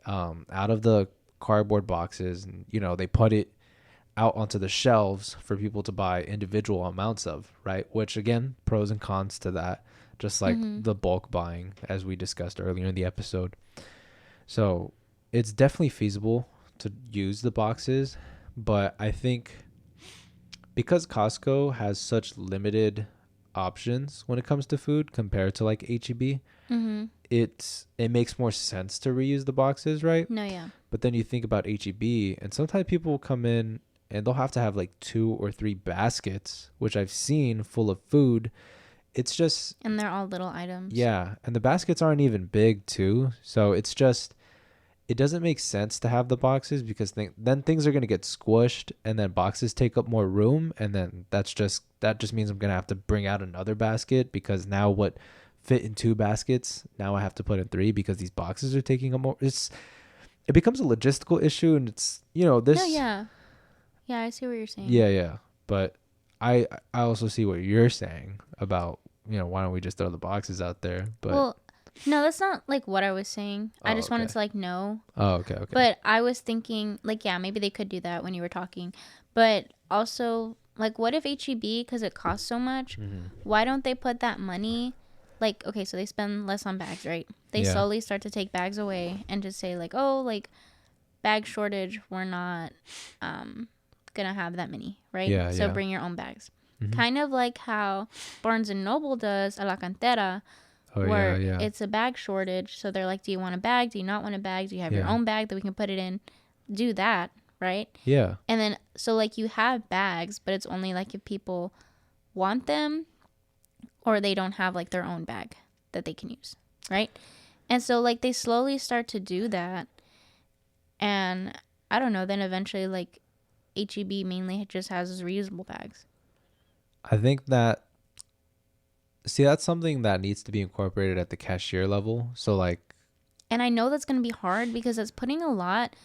out of the cardboard boxes, and they put it out onto the shelves for people to buy individual amounts of, right? Which again, pros and cons to that, just like Mhm. the bulk buying as we discussed earlier in the episode. So it's definitely feasible to use the boxes, but I think because Costco has such limited options when it comes to food compared to like HEB. Mm-hmm. It makes more sense to reuse the boxes, right? No, yeah. But then you think about HEB, and sometimes people will come in and they'll have to have like 2 or 3 baskets, which I've seen, full of food. It's just, And they're all little items. yeah, and the baskets aren't even big too, so it's just, it doesn't make sense to have the boxes because then things are going to get squished, and then boxes take up more room, and then that just means I'm going to have to bring out another basket, because now what fit in 2 baskets, now I have to put in 3 because these boxes are taking up more. It becomes a logistical issue, and it's, this. No, yeah. Yeah, I see what you're saying. Yeah. But I also see what you're saying about, why don't we just throw the boxes out there? But Well, no, that's not like what I was saying. I just wanted okay. to like know. Oh, okay. But I was thinking like, yeah, maybe they could do that when you were talking. But also, like, what if HEB, because it costs so much, why don't they put that money, like, okay, so they spend less on bags, right? They Yeah. slowly start to take bags away and just say like, oh, like, bag shortage, we're not gonna have that many, right? Yeah, So yeah. bring your own bags. Mhm. Kind of like how Barnes and Noble does a la cantera, Oh, where yeah. it's a bag shortage. So they're like, do you want a bag? Do you not want a bag? Do you have your Yeah. own bag that we can put it in? Do that, right? Yeah. And then, so like you have bags, but it's only like if people want them or they don't have like their own bag that they can use, right? And so like they slowly start to do that. And I don't know, then eventually like HEB mainly just has reusable bags. I think that, see, that's something that needs to be incorporated at the cashier level. So like, And I know that's going to be hard because it's putting a lot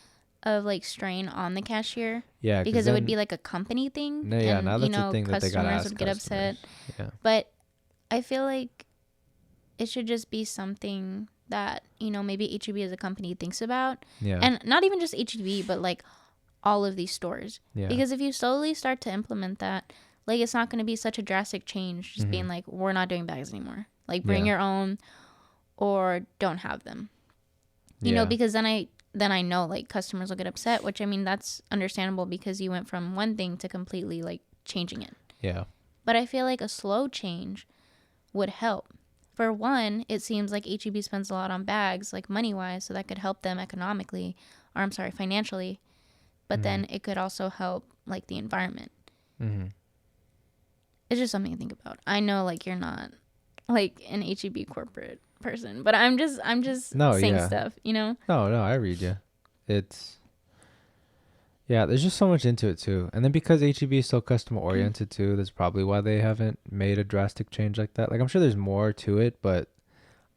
of like strain on the cashier. yeah, Because it would be like a company thing. No, yeah, and, now that's a thing that they gotta customers ask would get upset. Yeah. But I feel like it should just be something that, maybe HEB as a company thinks about. Yeah. And not even just HEB, but like all of these stores. Yeah. Because if you slowly start to implement that, like it's not going to be such a drastic change. Just being like, we're not doing bags anymore. Like bring your own or don't have them. You know, because then I know like customers will get upset, which I mean, that's understandable because you went from one thing to completely like changing it. Yeah. But I feel like a slow change would help. For one, it seems like HEB spends a lot on bags, like money-wise, so that could help them economically, or I'm sorry, financially. But then it could also help like the environment. Mm-hmm. It's just something to think about. I know like you're not like an HEB corporate person, but I'm just saying stuff, No, I read you. It's, yeah, there's just so much into it too. And then because HEB is so customer oriented too, that's probably why they haven't made a drastic change like that. Like I'm sure there's more to it, but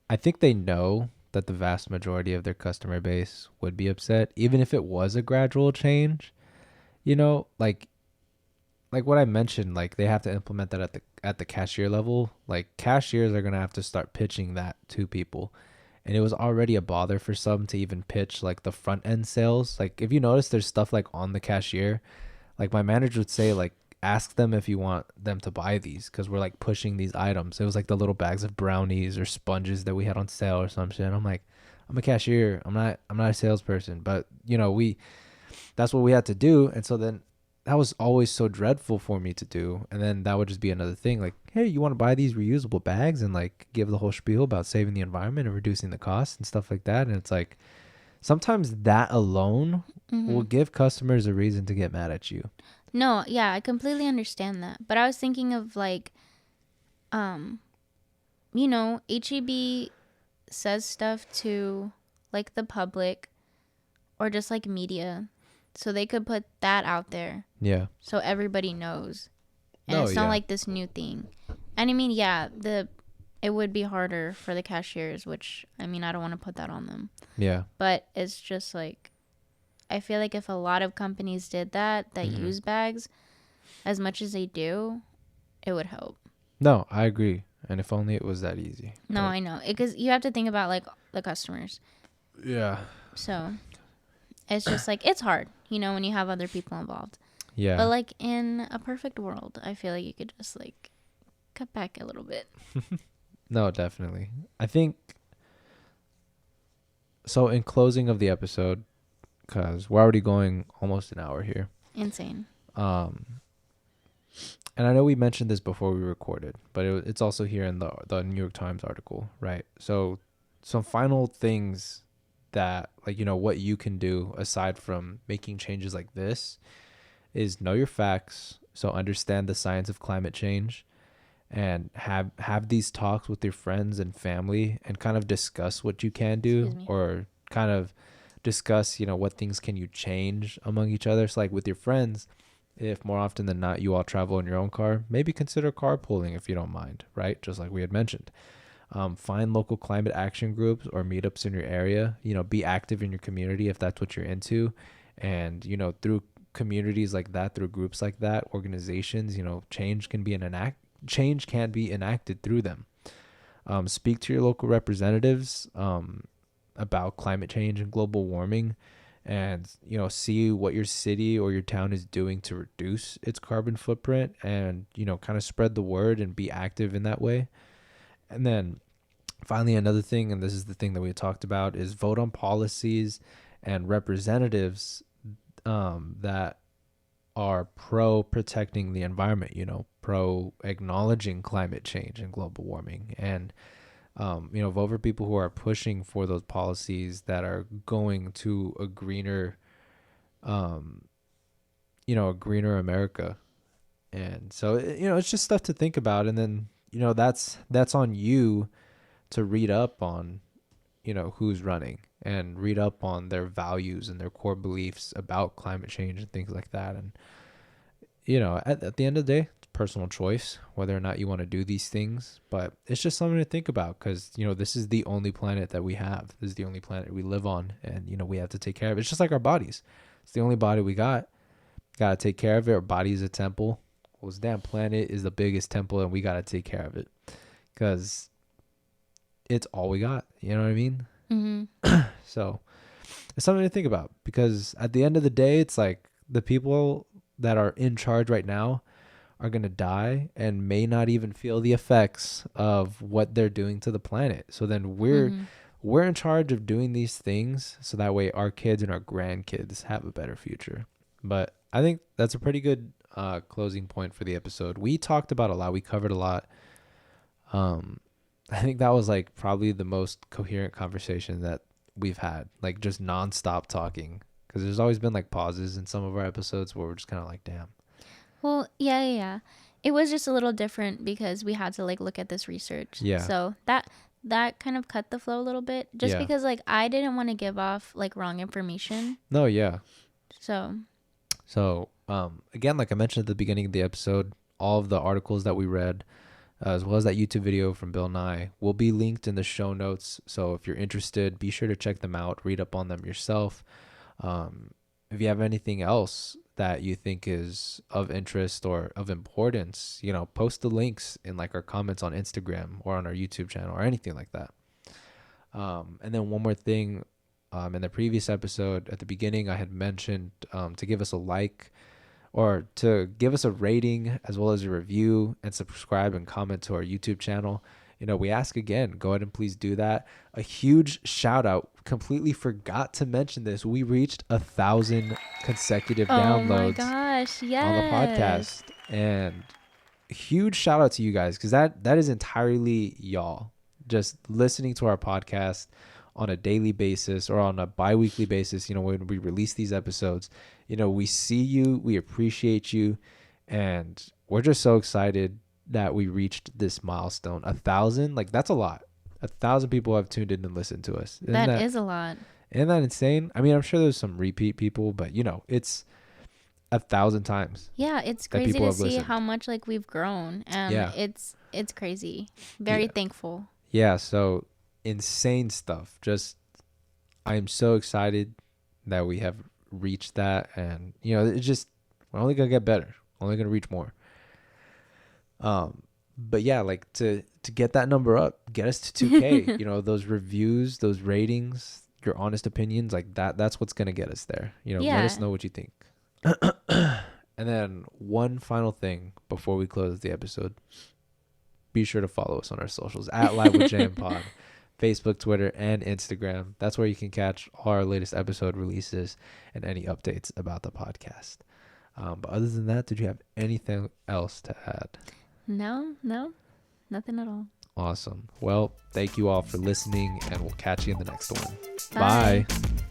I think they know that the vast majority of their customer base would be upset, even if it was a gradual change. Like what I mentioned, like they have to implement that at the cashier level. Like cashiers are gonna have to start pitching that to people. And it was already a bother for some to even pitch like the front end sales. Like if you notice there's stuff like on the cashier, like my manager would say like, ask them if you want them to buy these because we're like pushing these items. It was like the little bags of brownies or sponges that we had on sale or some shit. I'm like, I'm a cashier. I'm not a salesperson, but that's what we had to do. And so then that was always so dreadful for me to do. And then that would just be another thing like, hey, you want to buy these reusable bags, and like give the whole spiel about saving the environment and reducing the cost and stuff like that. And it's like, sometimes that alone will give customers a reason to get mad at you. No, yeah, I completely understand that. But I was thinking of like, HEB says stuff to like the public or just like media. So they could put that out there. Yeah. So everybody knows. And it's not like this new thing. And I mean, yeah, it would be harder for the cashiers, which I mean, I don't want to put that on them. Yeah. But it's just like, I feel like if a lot of companies did that use bags as much as they do, it would help. No, I agree. And if only it was that easy. No, I know. Because you have to think about like the customers. Yeah. So it's just like, it's hard, when you have other people involved. Yeah. But like in a perfect world, I feel like you could just like cut back a little bit. No, definitely. I think, so in closing of the episode, because we're already going almost an hour here. Insane. I and I know we mentioned this before we recorded, but it's also here in the New York Times article, right? So some final things that, like, what you can do aside from making changes like this is know your facts. So understand the science of climate change, and have these talks with your friends and family, and kind of discuss what you can do, or kind of discuss, what things can you change among each other. So like with your friends, if more often than not you all travel in your own car, maybe consider carpooling if you don't mind, right? Just like we had mentioned. Find local climate action groups or meetups in your area. Be active in your community if that's what you're into. And, through communities like that, through groups like that, organizations, change can be enacted through them. Speak to your local representatives about climate change and global warming, and see what your city or your town is doing to reduce its carbon footprint, and kind of spread the word and be active in that way. And then finally, another thing, and this is the thing that we talked about, is vote on policies and representatives that are pro protecting the environment, pro acknowledging climate change and global warming, and vote for people who are pushing for those policies that are going to a greener America. And so, it's just stuff to think about. And then, that's on you to read up on, who's running, and read up on their values and their core beliefs about climate change and things like that. And, at the end of the day, it's personal choice whether or not you want to do these things, but it's just something to think about, because, this is the only planet that we have. This is the only planet we live on, and, we have to take care of it. It's just like our bodies. It's the only body we got. Got to take care of it. Our body is a temple. Well, this damn planet is the biggest temple, and we got to take care of it, because it's all we got. You know what I mean? Mm-hmm. So it's something to think about, because at the end of the day, it's like the people that are in charge right now are going to die and may not even feel the effects of what they're doing to the planet. So then we're in charge of doing these things, so that way our kids and our grandkids have a better future. But I think that's a pretty good closing point for the episode. We talked about a lot. We covered a lot. I think that was like probably the most coherent conversation that we've had, like just nonstop talking, because there's always been like pauses in some of our episodes where we're just kind of like, damn. Well, yeah. It was just a little different because we had to like look at this research. Yeah. So that kind of cut the flow a little bit, just because like I didn't want to give off like wrong information. No, yeah. So again, like I mentioned at the beginning of the episode, all of the articles that we read, as well as that YouTube video from Bill Nye, will be linked in the show notes. So if you're interested, be sure to check them out, read up on them yourself. If you have anything else that you think is of interest or of importance, post the links in like our comments on Instagram or on our YouTube channel or anything like that. And then one more thing, in the previous episode at the beginning, I had mentioned to give us a like, or to give us a rating as well as a review, and subscribe and comment to our YouTube channel. We ask again, go ahead and please do that. A huge shout out. Completely forgot to mention this. We reached 1,000 consecutive downloads. Oh my gosh, yes. On the podcast. And a huge shout out to you guys, because that is entirely y'all just listening to our podcast on a daily basis or on a bi-weekly basis. When we release these episodes, we see you, we appreciate you, and we're just so excited that we reached this milestone. 1,000, like that's a lot. 1,000 people have tuned in and listened to us. That is a lot. Isn't that insane? I mean, I'm sure there's some repeat people, but it's 1,000 times. Yeah, it's crazy to see how much like we've grown, and it's crazy. Very thankful. Yeah, so insane stuff. Just, I am so excited that we have reached that, and it's just, we're only gonna get better, only gonna reach more. But yeah, like to get that number up, get us to 2K. Those reviews, those ratings, your honest opinions, like that's what's gonna get us there. Let us know what you think. And then one final thing before we close the episode, be sure to follow us on our socials at Live with JM Pod. Facebook, Twitter, and Instagram. That's where you can catch all our latest episode releases and any updates about the podcast. But other than that, did you have anything else to add? No, nothing at all. Awesome. Well, thank you all for listening, and we'll catch you in the next one. Bye. Bye.